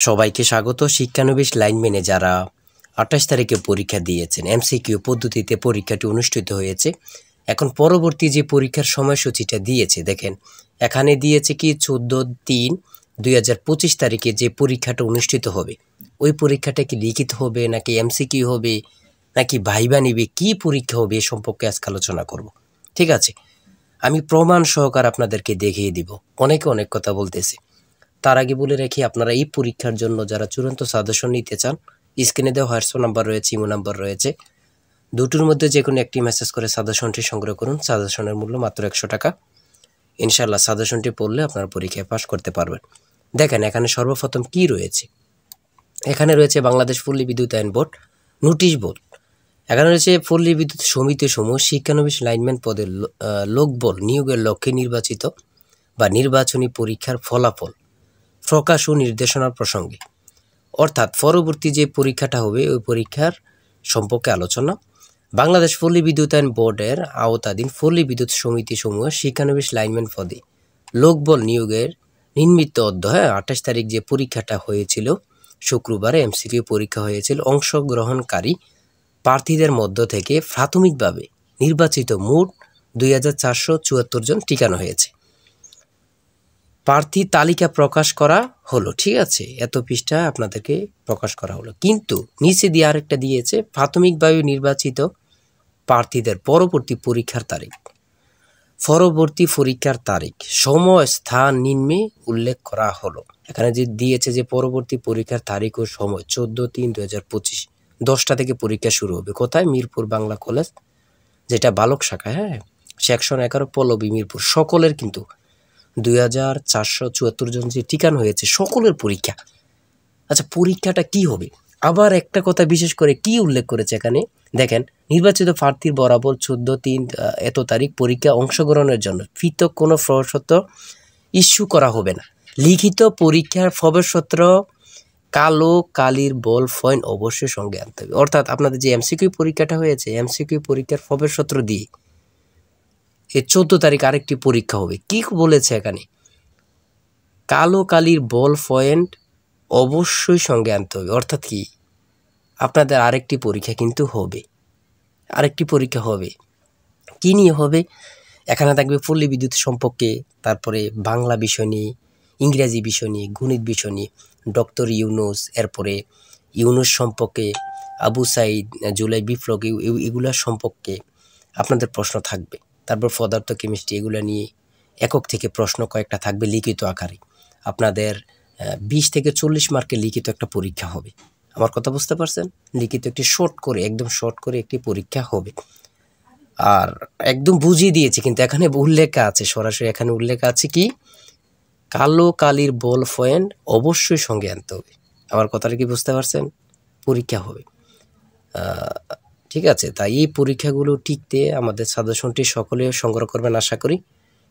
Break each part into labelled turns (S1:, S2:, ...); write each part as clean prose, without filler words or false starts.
S1: সবাইকে স্বাগত। শিক্ষানবিশ লাইনম্যানে যারা 28 তারিখে পরীক্ষা দিয়েছেন, এমসিকিউ পদ্ধতিতে পরীক্ষাটি অনুষ্ঠিত হয়েছে। এখন পরবর্তী যে পরীক্ষার সময়সূচিটা দিয়েছে দেখেন, এখানে দিয়েছে কি 14/3/2025 তারিখে যে পরীক্ষাটা অনুষ্ঠিত হবে, ওই পরীক্ষাটা কি লিখিত হবে নাকি এমসিকিউ হবে নাকি ভাইবা নিবে, কি পরীক্ষা হবে এ সম্পর্কে আজকে আলোচনা করব। ঠিক আছে, আমি প্রমাণ সহকার আপনাদেরকে দেখিয়ে দিব। অনেকে অনেক কথা বলতেছে, তার আগে বলে রাখি, আপনারা এই পরীক্ষার জন্য যারা চূড়ান্ত সাজেশন নিতে চান, স্ক্রিনে দেওয়া হোয়াটসঅ্যাপ নাম্বার রয়েছে, ইমো নাম্বার রয়েছে, দুটোর মধ্যে যে কোনো একটি মেসেজ করে সাজেশনটি সংগ্রহ করুন। সাজেশনের মূল্য মাত্র 100 টাকা। ইনশাআল্লাহ সাজেশনটি পড়লে আপনারা পরীক্ষায় পাস করতে পারবেন। দেখেন এখানে সর্বপ্রথম কি রয়েছে, এখানে রয়েছে বাংলাদেশ পল্লী বিদ্যুতায়ন বোর্ড নোটিশ বোর্ড। এখানে রয়েছে পল্লী বিদ্যুৎ সমিতি সমূহ শিক্ষানবিশ লাইনম্যান পদে লোকবল নিয়োগের লক্ষ্যে নির্বাচিত বা নির্বাচনী পরীক্ষার ফলাফল প্রকাশ ও নির্দেশনার প্রসঙ্গে, অর্থাৎ পরবর্তী যে পরীক্ষাটা হবে ওই পরীক্ষার সম্পর্কে আলোচনা। বাংলাদেশ পল্লী বিদ্যুতায়ন বোর্ডের আওতাধীন পল্লী বিদ্যুৎ সমিতি সমূহ শিক্ষানবিশ লাইনম্যান পদে লোকবল নিয়োগের নির্মিত অধ্যায় 28 তারিখ যে পরীক্ষাটা হয়েছিল, শুক্রবারে এমসিকিউ পরীক্ষা হয়েছিল। অংশগ্রহণকারী প্রার্থীদের মধ্য থেকে প্রাথমিকভাবে নির্বাচিত মোট 2474 জন টিকানো হয়েছে। প্রার্থী তালিকা প্রকাশ করা হলো, ঠিক আছে, এত পৃষ্ঠা আপনাদেরকে প্রকাশ করা হলো। কিন্তু নিচে দিয়ে আরেকটা দিয়েছে প্রাথমিকভাবে নির্বাচিত প্রার্থীদের পরবর্তী পরীক্ষার তারিখ, সময়, স্থান নিম্নে উল্লেখ করা হলো। এখানে যে দিয়েছে যে পরবর্তী পরীক্ষার তারিখ ও সময় 14/3/2025, 10টা থেকে পরীক্ষা শুরু হবে। কোথায়? মিরপুর বাংলা কলেজ, যেটা বালক শাখা, হ্যাঁ, সেকশন 11 পল্লবী মিরপুর। সকলের কিন্তু 2474 জন যে টিকানো হয়েছে সকলের পরীক্ষা। আচ্ছা, পরীক্ষাটা কি হবে? আবার একটা কথা বিশেষ করে কি উল্লেখ করেছে এখানে দেখেন, নির্বাচিত প্রার্থীর বরাবর 14/3 এত তারিখ পরীক্ষা অংশগ্রহণের জন্য পৃথক কোনো প্রবেশপত্র ইস্যু করা হবে না। লিখিত পরীক্ষার প্রবেশপত্র কালো কালির বল পয়েন্ট অবশ্যই সঙ্গে আনতে হবে। অর্থাৎ আপনাদের যে এমসিকিউ পরীক্ষাটা হয়েছে, এমসিকিউ পরীক্ষার প্রবেশপত্র দিয়ে এই 14 তারিখ আরেকটি পরীক্ষা হবে। কি বলেছে এখানে? কালো কালির বল পয়েন্ট অবশ্যই সঙ্গে আনতে হবে। অর্থাৎ কি, আপনাদের আরেকটি পরীক্ষা কিন্তু হবে, আরেকটি পরীক্ষা হবে। কি নিয়ে হবে? এখানে থাকবে পল্লী বিদ্যুৎ সম্পর্কে, তারপরে বাংলা বিষয় নিয়ে, ইংরেজি বিষয় নিয়ে, গণিত বিষয় নিয়ে, ডক্টর ইউনুস, এরপরে ইউনুস সম্পর্কে, আবু সাইদ, জুলাই বিপ্লব, এগুলা সম্পর্কে আপনাদের প্রশ্ন থাকবে। তারপর পদার্থ কেমিস্ট্রি, এগুলো নিয়ে একক থেকে প্রশ্ন কয়েকটা থাকবে লিখিত আকারে। আপনাদের 20 থেকে 40 মার্কের লিখিত একটা পরীক্ষা হবে। আমার কথা বুঝতে পারছেন? লিখিত একটি একদম শর্ট করে একটি পরীক্ষা হবে। আর একদম বুঝিয়ে দিয়েছি, কিন্তু এখানে উল্লেখ আছে, সরাসরি এখানে উল্লেখ আছে কি, কালো কালির বল পয়েন্ট অবশ্যই সঙ্গে আনতে হবে। আমার কথাটা কি বুঝতে পারছেন? পরীক্ষা হবে, ঠিক আছে। তাই এই পরীক্ষাগুলো টিকতে আমাদের সাজেশনটি সকলে সংগ্রহ করবেন, আশা করি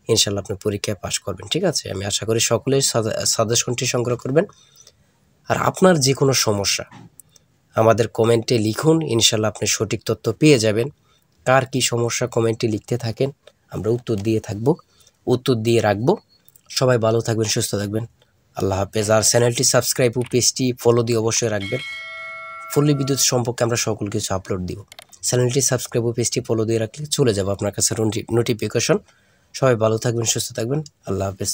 S1: ইনশাল্লাহ আপনি পরীক্ষায় পাশ করবেন। ঠিক আছে, আমি আশা করি সকলে সাজেশনটি সংগ্রহ করবেন। আর আপনার যে কোনো সমস্যা আমাদের কমেন্টে লিখুন, ইনশাল্লাহ আপনি সঠিক তথ্য পেয়ে যাবেন। কার কি সমস্যা কমেন্টে লিখতে থাকেন, আমরা উত্তর দিয়ে রাখবো। সবাই ভালো থাকবেন, সুস্থ থাকবেন, আল্লাহ হাফেজ। আর চ্যানেলটি সাবস্ক্রাইব ও পেজটি ফলো দিয়ে অবশ্যই রাখবেন। পল্লী বিদ্যুৎ সম্পর্কে আমরা সকল কিছু আপলোড দিব। চ্যানেলটি সাবস্ক্রাইব ও পেজটি ফলো দিয়ে রাখলে চলে যাবো আপনার কাছে নোটিফিকেশন। সবাই ভালো থাকবেন, সুস্থ থাকবেন, আল্লাহ হাফেজ।